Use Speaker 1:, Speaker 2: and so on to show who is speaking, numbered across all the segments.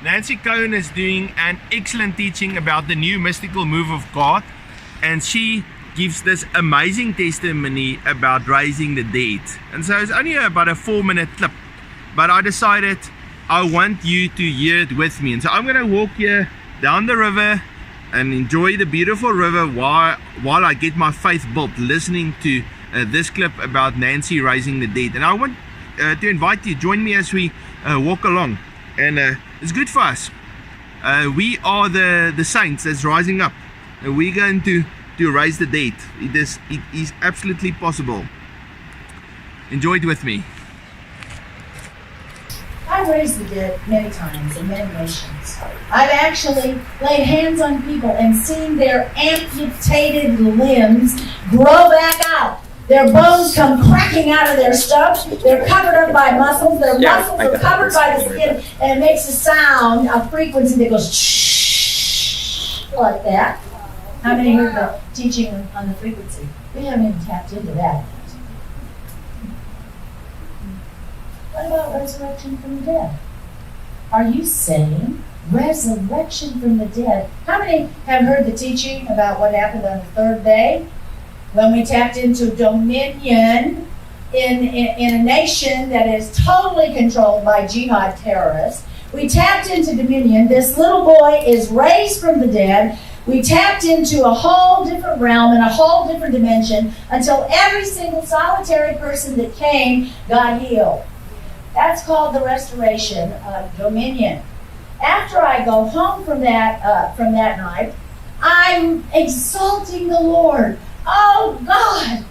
Speaker 1: Nancy Cohen is doing an excellent teaching about the new mystical move of God, and she gives this amazing testimony about raising the dead. And so it's only about a 4-minute clip, but I decided I want you to hear it with me. And so I'm going to walk here down the river and enjoy the beautiful river while I get my faith built, listening to this clip about Nancy raising the dead. And I want to invite you, join me as we walk along. And it's good for us. We are the saints that's rising up. And we're going to raise the dead. It is absolutely possible. Enjoy it with me.
Speaker 2: I've raised the dead many times in many nations. I've actually laid hands on people and seen their amputated limbs grow back out. Their bones come cracking out of their stumps. They're covered up by muscles. Their muscles are covered by the skin, and it makes a sound, a frequency that goes shh, like that. How many heard the teaching on the frequency? We haven't even tapped into that. What about resurrection from the dead? Are you saying resurrection from the dead? How many have heard the teaching about what happened on the third day? When we tapped into dominion in a nation that is totally controlled by jihad terrorists. We tapped into dominion. This little boy is raised from the dead. We tapped into a whole different realm and a whole different dimension until every single solitary person that came got healed. That's called the restoration of dominion. After I go home from that night, I'm exalting the Lord. Oh God,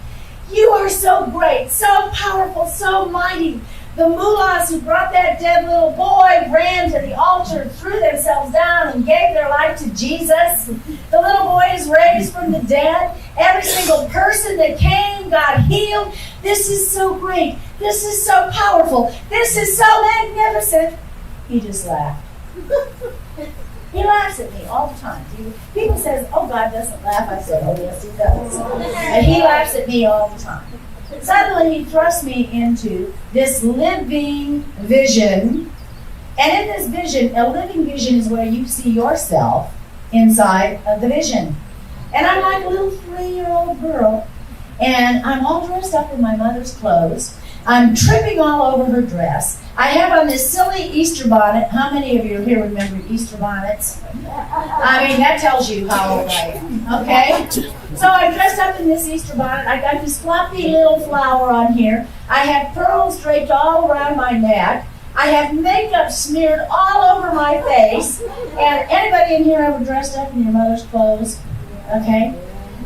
Speaker 2: you are so great, so powerful, so mighty. The mullahs who brought that dead little boy ran to the altar, threw themselves down, and gave their life to Jesus. The little boy is raised from the dead. Every single person that came got healed. This is so great. This is so powerful. This is so magnificent. He just laughed. He laughs at me all the time. People say, oh, God doesn't laugh. I say, oh, yes, he does. And he laughs at me all the time. Suddenly, he thrusts me into this living vision. And in this vision, a living vision is where you see yourself inside of the vision. And I'm like a little 3-year-old girl. And I'm all dressed up in my mother's clothes. I'm tripping all over her dress. I have on this silly Easter bonnet. How many of you here remember Easter bonnets? I mean, that tells you how old I am, okay? So I'm dressed up in this Easter bonnet. I got this floppy little flower on here. I have pearls draped all around my neck. I have makeup smeared all over my face. And anybody in here ever dressed up in your mother's clothes? Okay?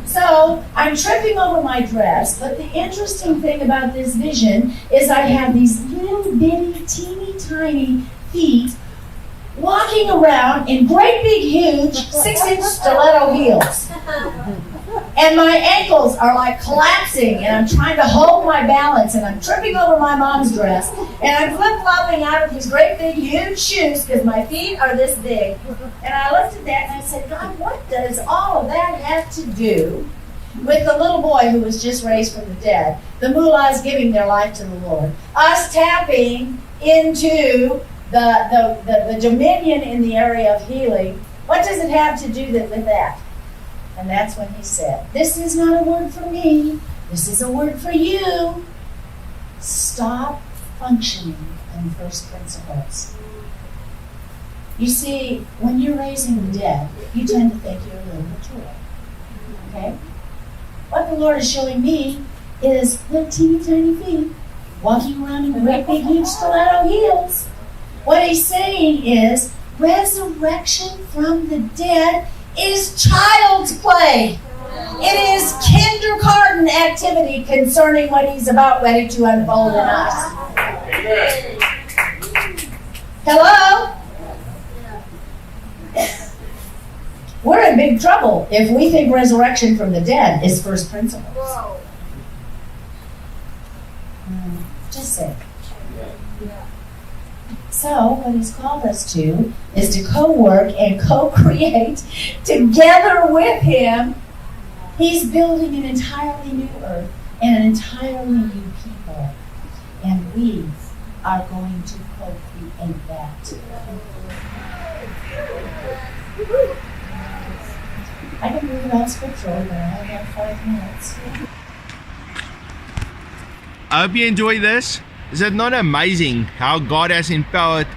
Speaker 2: So I'm tripping over my dress, but the interesting thing about this vision is I have these little bitty, teeny tiny feet walking around in great big huge 6-inch stiletto heels. And my ankles are like collapsing, and I'm trying to hold my balance, and I'm tripping over my mom's dress, and I'm flip-flopping out of these great big huge shoes because my feet are this big. And I looked at that and I said, God, what does all of that have to do with the little boy who was just raised from the dead, the mullahs giving their life to the Lord, us tapping into the dominion in the area of healing? What does it have to do with that? And that's when he said, this is not a word for me. This is a word for you. Stop functioning in first principles. You see, when you're raising the dead, you tend to think you're a little mature. Okay? What the Lord is showing me is little teeny tiny feet walking around in great big huge stiletto heels. What he's saying is, resurrection from the dead is child's play. It is kindergarten activity concerning what he's about ready to unfold in us. Hello? We're in big trouble if we think resurrection from the dead is first principles. Just say. So, what he's called us to is to co-work and co-create together with him. He's building an entirely new earth and an entirely new people. And we are going to co-create that. be non-scriptural, but I have 5 minutes.
Speaker 1: I hope you enjoy this. Is it not amazing how God has empowered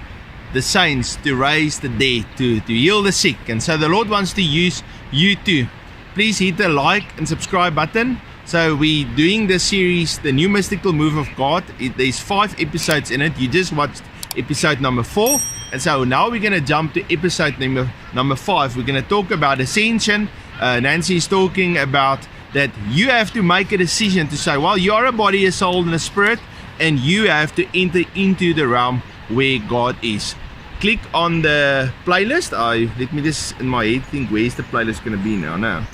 Speaker 1: the saints to raise the dead, to heal the sick? And so the Lord wants to use you too. Please hit the like and subscribe button. So we're doing this series, The New Mystical Move of God. There's 5 episodes in it. You just watched episode number 4. And so now we're going to jump to episode number 5. We're going to talk about ascension. Nancy is talking about that you have to make a decision to say, well, you are a body, a soul, and a spirit, and you have to enter into the realm where God is. Click on the playlist. Let me just in my head think, where's the playlist going to be now? No,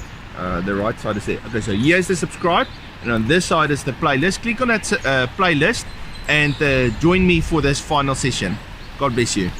Speaker 1: the right side is there. Okay, so here's the subscribe, and on this side is the playlist. Click on that playlist and join me for this final session. God bless you.